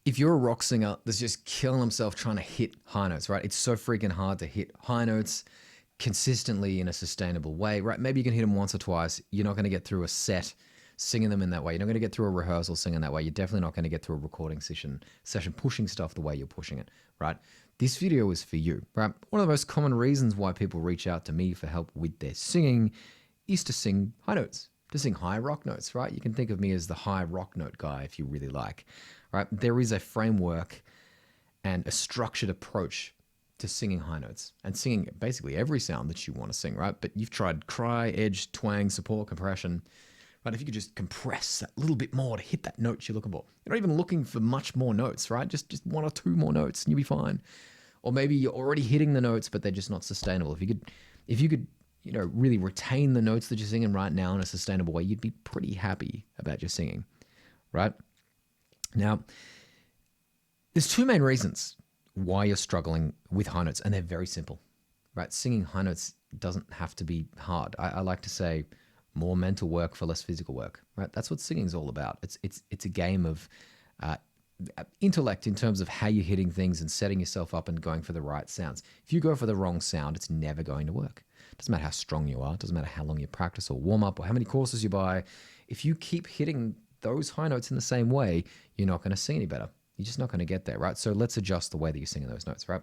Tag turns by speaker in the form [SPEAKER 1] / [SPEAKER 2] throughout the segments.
[SPEAKER 1] If you're a rock singer that's just killing himself trying to hit high notes, right? It's so freaking hard to hit high notes consistently in a sustainable way, right? Maybe you can hit them once or twice. You're not going to get through a set singing them in that way. You're not going to get through a rehearsal singing that way. You're definitely not going to get through a recording session pushing stuff the way you're pushing it, right? This video is for you, right? One of the most common reasons why people reach out to me for help with their singing is to sing high notes, to sing high rock notes, right? You can think of me as the high rock note guy if you really like, right? There is a framework and a structured approach to singing high notes and singing basically every sound that you want to sing, right? But you've tried cry, edge, twang, support, compression. But if you could just compress that little bit more to hit that note you're looking for. You're not even looking for much more notes, right? Just one or two more notes and you'll be fine. Or maybe you're already hitting the notes, but they're just not sustainable. If you could, really retain the notes that you're singing right now in a sustainable way, you'd be pretty happy about your singing, right? Now, there's two main reasons why you're struggling with high notes, and they're very simple, right? Singing high notes doesn't have to be hard. I like to say more mental work for less physical work, right? That's what singing is all about. It's a game of intellect in terms of how you're hitting things and setting yourself up and going for the right sounds. If you go for the wrong sound, it's never going to work. It doesn't matter how strong you are. It doesn't matter how long you practice or warm up or how many courses you buy. If you keep hitting those high notes in the same way, you're not going to sing any better. You're just not going to get there, right? So let's adjust the way that you're singing those notes, right?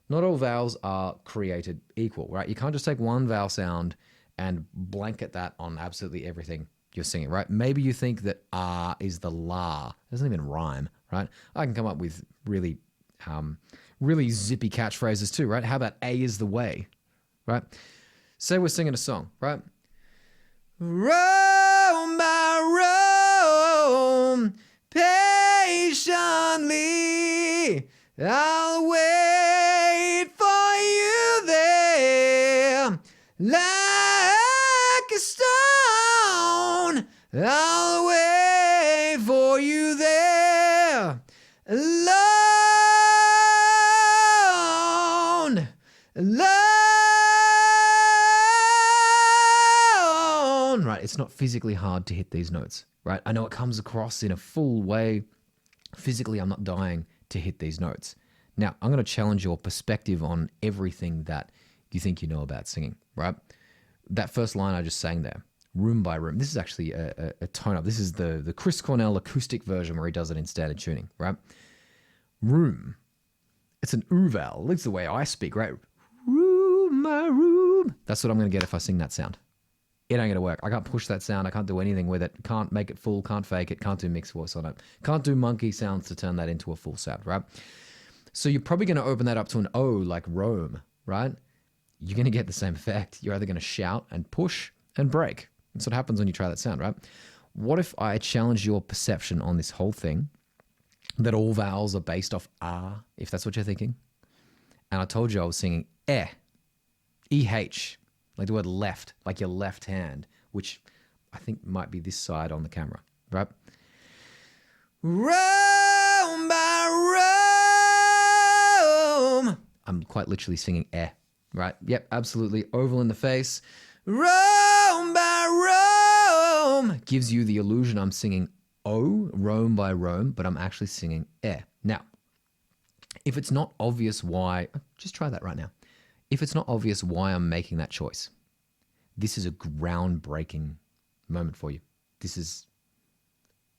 [SPEAKER 1] Not all vowels are created equal, right? You can't just take one vowel sound and blanket that on absolutely everything you're singing, right? Maybe you think that ah is the la. It doesn't even rhyme, right? I can come up with really zippy catchphrases too, right? How about A is the way, right? Say we're singing a song, right? Roam by Rome, patiently, I'll wait for you there. Like a stone, I'll wait for you there. Alone, alone. Right, it's not physically hard to hit these notes, right? I know it comes across in a full way. Physically, I'm not dying to hit these notes. Now, I'm going to challenge your perspective on everything that you think you know about singing, right? That first line I just sang there, room by room. This is actually a tone up. This is the Chris Cornell acoustic version where he does it in standard tuning, right? Room. It's an oo vowel. It's the way I speak, right? Room, my room. That's what I'm going to get if I sing that sound. It ain't going to work. I can't push that sound. I can't do anything with it. Can't make it full. Can't fake it. Can't do mixed voice on it. Can't do monkey sounds to turn that into a full sound, right? So you're probably going to open that up to an O like Rome, right? You're going to get the same effect. You're either going to shout and push and break. That's what happens when you try that sound, right? What if I challenge your perception on this whole thing, that all vowels are based off ah, if that's what you're thinking? And I told you I was singing eh, E-H, like the word left, like your left hand, which I think might be this side on the camera, right? Rome by Rome. I'm quite literally singing eh. Right? Yep, absolutely. Oval in the face. Rome by Rome gives you the illusion I'm singing O, Rome by Rome, but I'm actually singing eh. Now, if it's not obvious why, just try that right now. If it's not obvious why I'm making that choice, this is a groundbreaking moment for you. This is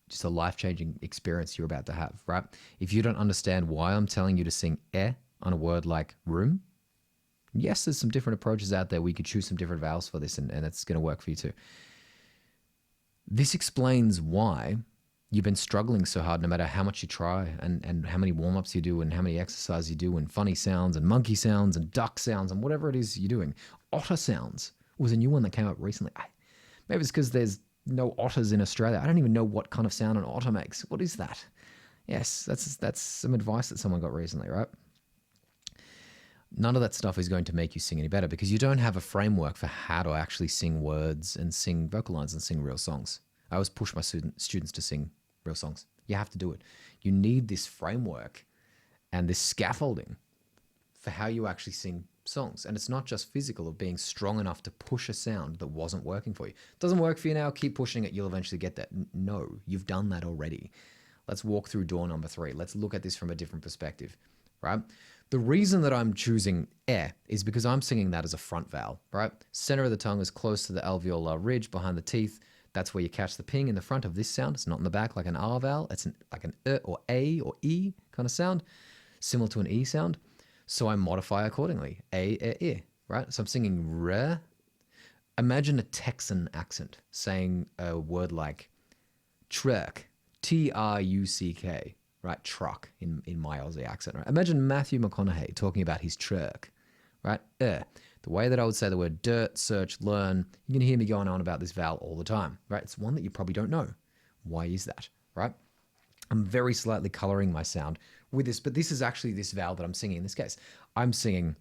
[SPEAKER 1] just a life-changing experience you're about to have, right? If you don't understand why I'm telling you to sing eh on a word like room, yes, there's some different approaches out there. We could choose some different vowels for this, and it's going to work for you too. This explains why you've been struggling so hard no matter how much you try and how many warm-ups you do and how many exercises you do and funny sounds and monkey sounds and duck sounds and whatever it is you're doing. Otter sounds was a new one that came up recently. Maybe it's because there's no otters in Australia. I don't even know what kind of sound an otter makes. What is that? Yes, that's some advice that someone got recently, right? None of that stuff is going to make you sing any better because you don't have a framework for how to actually sing words and sing vocal lines and sing real songs. I always push my students to sing real songs. You have to do it. You need this framework and this scaffolding for how you actually sing songs. And it's not just physical of being strong enough to push a sound that wasn't working for you. It doesn't work for you now, keep pushing it, you'll eventually get that. No, you've done that already. Let's walk through door number 3. Let's look at this from a different perspective, right? The reason that I'm choosing is because I'm singing that as a front vowel, right? Center of the tongue is close to the alveolar ridge behind the teeth. That's where you catch the ping in the front of this sound. It's not in the back like an R vowel. It's like an or A or E kind of sound, similar to an E sound. So I modify accordingly. E, right? So I'm singing re. Imagine a Texan accent saying a word like truck, Truck, right? Truck in my Aussie accent, right? Imagine Matthew McConaughey talking about his truck, right? The way that I would say the word dirt, search, learn, you can hear me going on about this vowel all the time, right? It's one that you probably don't know. Why is that, right? I'm very slightly coloring my sound with this, but this is actually this vowel that I'm singing in this case. I'm singing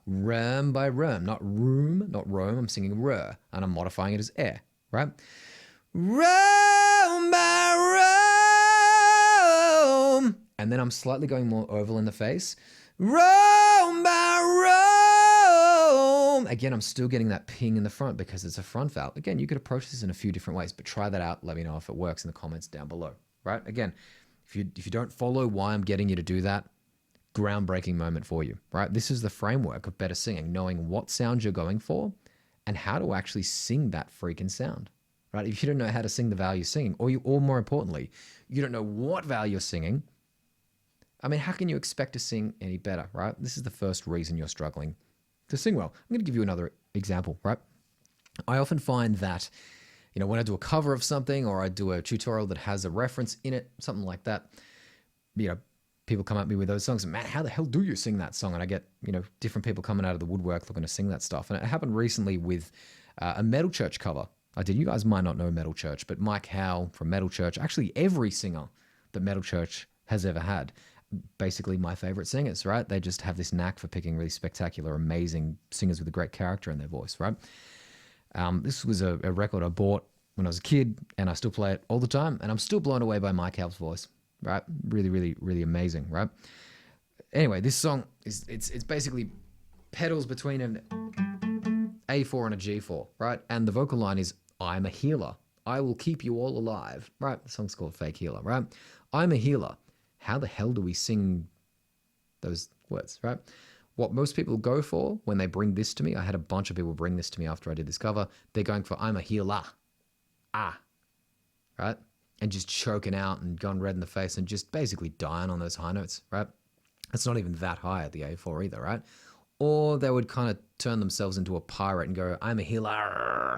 [SPEAKER 1] rem by rem, not room, not rome. I'm singing re, and I'm modifying it as right? Rome by Rome. And then I'm slightly going more oval in the face. Rome by Rome. Again, I'm still getting that ping in the front because it's a front vowel. Again, you could approach this in a few different ways, but try that out. Let me know if it works in the comments down below, right? Again, if you don't follow why I'm getting you to do that, groundbreaking moment for you, right? This is the framework of better singing, knowing what sound you're going for and how to actually sing that freaking sound, right? If you don't know how to sing the vowel you're singing, or more importantly, you don't know what vowel you're singing, I mean, how can you expect to sing any better, right? This is the first reason you're struggling to sing well. I'm going to give you another example, right? I often find that, when I do a cover of something or I do a tutorial that has a reference in it, something like that, people come at me with those songs and, man, how the hell do you sing that song? And I get, different people coming out of the woodwork looking to sing that stuff. And it happened recently with a Metal Church cover. You guys might not know Metal Church, but Mike Howe from Metal Church, actually every singer that Metal Church has ever had, basically my favorite singers, right? They just have this knack for picking really spectacular, amazing singers with a great character in their voice, right? This was a record I bought when I was a kid, and I still play it all the time, and I'm still blown away by Mike Howe's voice, right? Really, really, really amazing, right? Anyway, this song it's basically pedals between an A4 and a G4, right? And the vocal line is, I'm a healer. I will keep you all alive, right? The song's called Fake Healer, right? I'm a healer. How the hell do we sing those words, right? What most people go for when they bring this to me, I had a bunch of people bring this to me after I did this cover, they're going for, I'm a healer. Right? And just choking out and going red in the face and just basically dying on those high notes, right? It's not even that high at the A4 either, right? Or they would kind of turn themselves into a pirate and go, I'm a healer,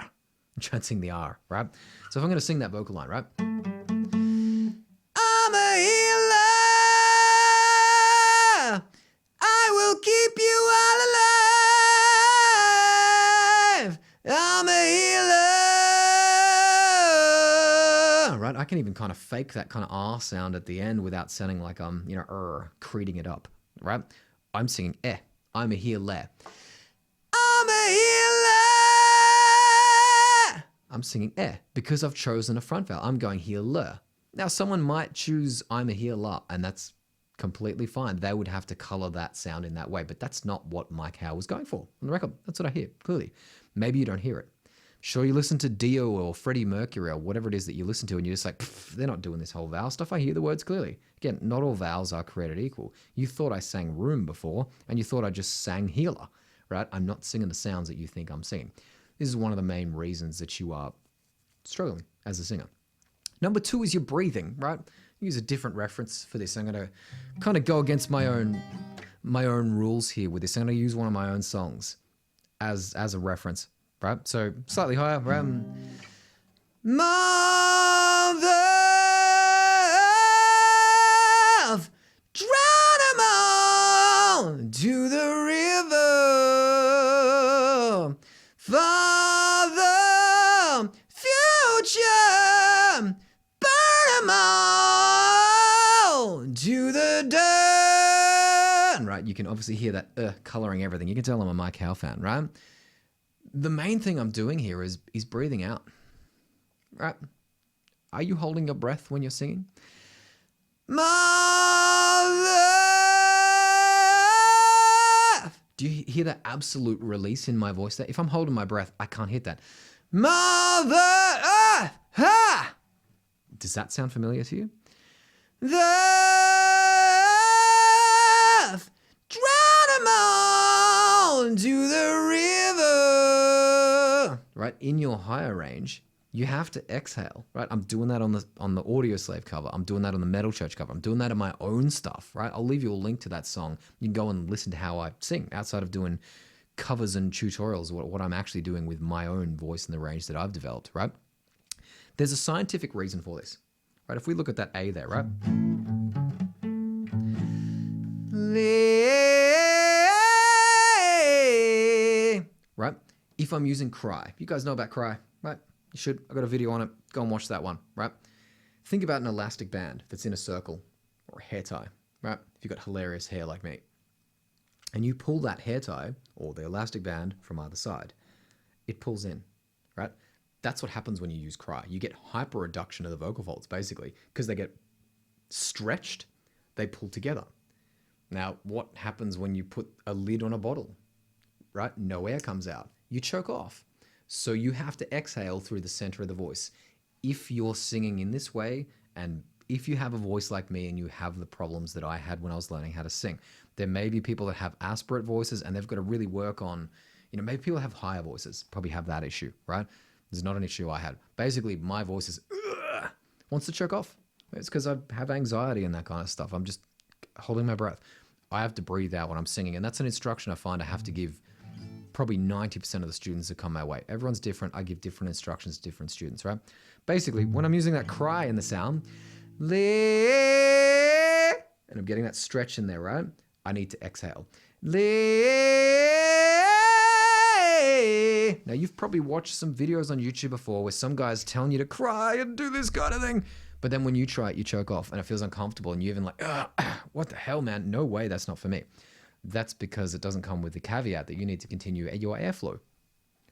[SPEAKER 1] and try and sing the R, right? So if I'm going to sing that vocal line, right? I'm a healer, I will keep you all alive, I'm a healer. Right? I can even kind of fake that kind of R sound at the end without sounding like I'm, creating it up, right? I'm singing I'm a healer. I'm a healer. I'm singing because I've chosen a front vowel. I'm going healer. Now, someone might choose I'm a healer, and that's completely fine. They would have to color that sound in that way, but that's not what Mike Howe was going for on the record. That's what I hear, clearly. Maybe you don't hear it. Sure, you listen to Dio or Freddie Mercury or whatever it is that you listen to, and you're just like, they're not doing this whole vowel stuff. I hear the words clearly. Again, not all vowels are created equal. You thought I sang room before, and you thought I just sang healer, right? I'm not singing the sounds that you think I'm singing. This is one of the main reasons that you are struggling as a singer. Number 2 is your breathing, right? Use a different reference for this. I'm going to kind of go against my own rules here with this. I'm going to use one of my own songs as a reference. Right, so slightly higher. Mother of drown 'em all to the river. Father, future, burn 'em all to the dirt. Right, you can obviously hear that coloring everything. You can tell I'm a Mike Howe fan, right? The main thing I'm doing here is breathing out, right? Are you holding your breath when you're singing? Mother! Do you hear that absolute release in my voice there? If I'm holding my breath, I can't hit that. Mother! Does that sound familiar to you? The earth, drown 'em all into the river. Right? In your higher range, you have to exhale, right? I'm doing that on the Audio Slave cover. I'm doing that on the Metal Church cover. I'm doing that in my own stuff, right? I'll leave you a link to that song. You can go and listen to how I sing outside of doing covers and tutorials, what I'm actually doing with my own voice in the range that I've developed, right? There's a scientific reason for this, right? If we look at that A there, right? Right? If I'm using cry, you guys know about cry, right? You should. I got a video on it. Go and watch that one, right? Think about an elastic band that's in a circle or a hair tie, right? If you've got hilarious hair like me, and you pull that hair tie or the elastic band from either side, it pulls in, right? That's what happens when you use cry. You get hyper reduction of the vocal folds, basically, because they get stretched, they pull together. Now, what happens when you put a lid on a bottle, right? No air comes out. You choke off. So you have to exhale through the center of the voice. If you're singing in this way, and if you have a voice like me and you have the problems that I had when I was learning how to sing, there may be people that have aspirate voices and they've got to really work on, maybe people have higher voices, probably have that issue, right? This is not an issue I had. Basically, my voice is, wants to choke off. It's because I have anxiety and that kind of stuff. I'm just holding my breath. I have to breathe out when I'm singing. And that's an instruction I find I have to give probably 90% of the students that come my way. Everyone's different. I give different instructions to different students, right? Basically, when I'm using that cry in the sound, and I'm getting that stretch in there, right? I need to exhale. Now, you've probably watched some videos on YouTube before where some guy's telling you to cry and do this kind of thing. But then when you try it, you choke off and it feels uncomfortable and you're even like, what the hell, man? No way, that's not for me. That's because it doesn't come with the caveat that you need to continue your airflow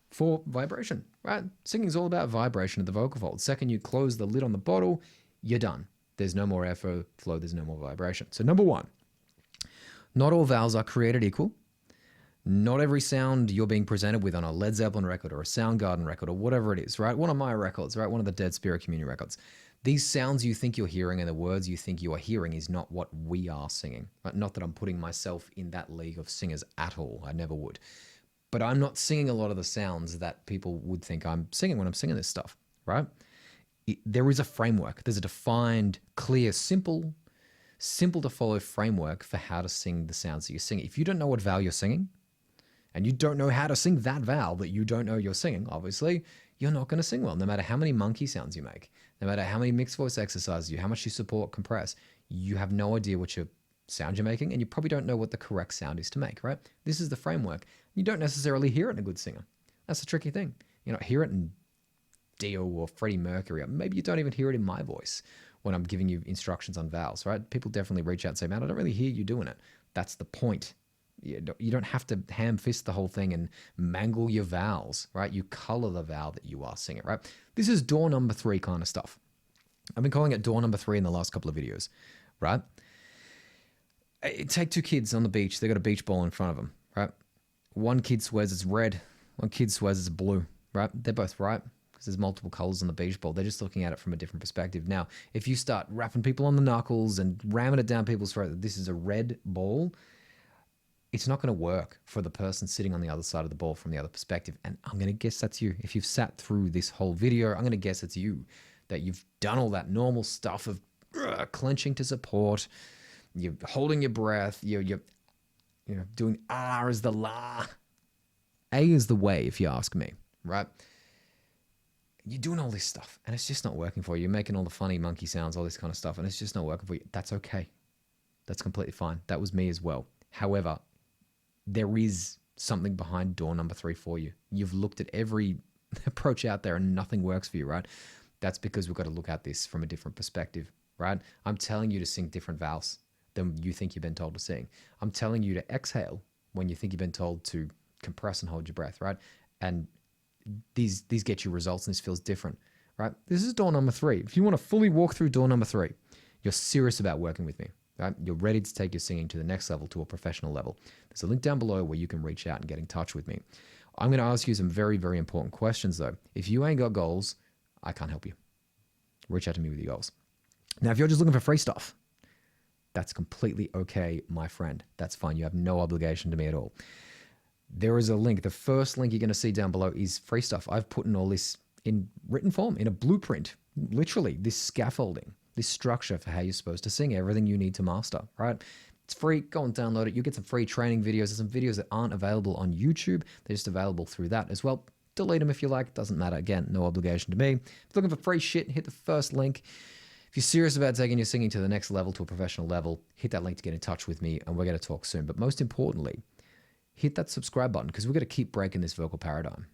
[SPEAKER 1] for vibration, right? Singing is all about vibration of the vocal folds. Second you close the lid on the bottle, you're done. There's no more airflow, there's no more vibration. So number one, not all vowels are created equal. Not every sound you're being presented with on a Led Zeppelin record or a Soundgarden record or whatever it is, right? One of my records, right? One of the Dead Spirit Community records. These sounds you think you're hearing and the words you think you are hearing is not what we are singing. Right? Not that I'm putting myself in that league of singers at all. I never would. But I'm not singing a lot of the sounds that people would think I'm singing when I'm singing this stuff, right? There is a framework. There's a defined, clear, simple to follow framework for how to sing the sounds that you're singing. If you don't know what vowel you're singing, and you don't know how to sing that vowel that you don't know you're singing, obviously, you're not going to sing well, no matter how many monkey sounds you make, no matter how many mixed voice exercises you, how much you support, compress. You have no idea what sound you're making, and you probably don't know what the correct sound is to make, right? This is the framework. You don't necessarily hear it in a good singer. That's the tricky thing. You don't hear it in Dio or Freddie Mercury. Maybe you don't even hear it in my voice when I'm giving you instructions on vowels, right? People definitely reach out and say, man, I don't really hear you doing it. That's the point. You don't have to ham fist the whole thing and mangle your vowels, right? You color the vowel that you are singing, right? This is door number 3 kind of stuff. I've been calling it door number 3 in the last couple of videos, right? Take 2 kids on the beach. They got a beach ball in front of them, right? One kid swears it's red. One kid swears it's blue, right? They're both right because there's multiple colors on the beach ball. They're just looking at it from a different perspective. Now, if you start rapping people on the knuckles and ramming it down people's throat that this is a red ball, it's not going to work for the person sitting on the other side of the ball from the other perspective. And I'm going to guess that's you. If you've sat through this whole video, I'm going to guess it's you, that you've done all that normal stuff of clenching to support, you're holding your breath, you're doing R as the la. A is the way, if you ask me, right? You're doing all this stuff and it's just not working for you. You're making all the funny monkey sounds, all this kind of stuff, and it's just not working for you. That's okay. That's completely fine. That was me as well. However, there is something behind door number 3 for you. You've looked at every approach out there and nothing works for you, right? That's because we've got to look at this from a different perspective, right? I'm telling you to sing different vowels than you think you've been told to sing. I'm telling you to exhale when you think you've been told to compress and hold your breath, right? And these get you results and this feels different, right? This is door number 3. If you want to fully walk through door number 3, you're serious about working with me. Right? You're ready to take your singing to the next level, to a professional level. There's a link down below where you can reach out and get in touch with me. I'm going to ask you some very, very important questions though. If you ain't got goals, I can't help you. Reach out to me with your goals. Now, if you're just looking for free stuff, that's completely okay, my friend. That's fine. You have no obligation to me at all. There is a link. The first link you're going to see down below is free stuff. I've put in all this in written form, in a blueprint, literally this scaffolding, this structure for how you're supposed to sing, everything you need to master, right? It's free. Go and download it. You get some free training videos. There's some videos that aren't available on YouTube. They're just available through that as well. Delete them if you like. Doesn't matter. Again, no obligation to me. If you're looking for free shit, hit the first link. If you're serious about taking your singing to the next level, to a professional level, hit that link to get in touch with me, and we're going to talk soon. But most importantly, hit that subscribe button, because we're going to keep breaking this vocal paradigm.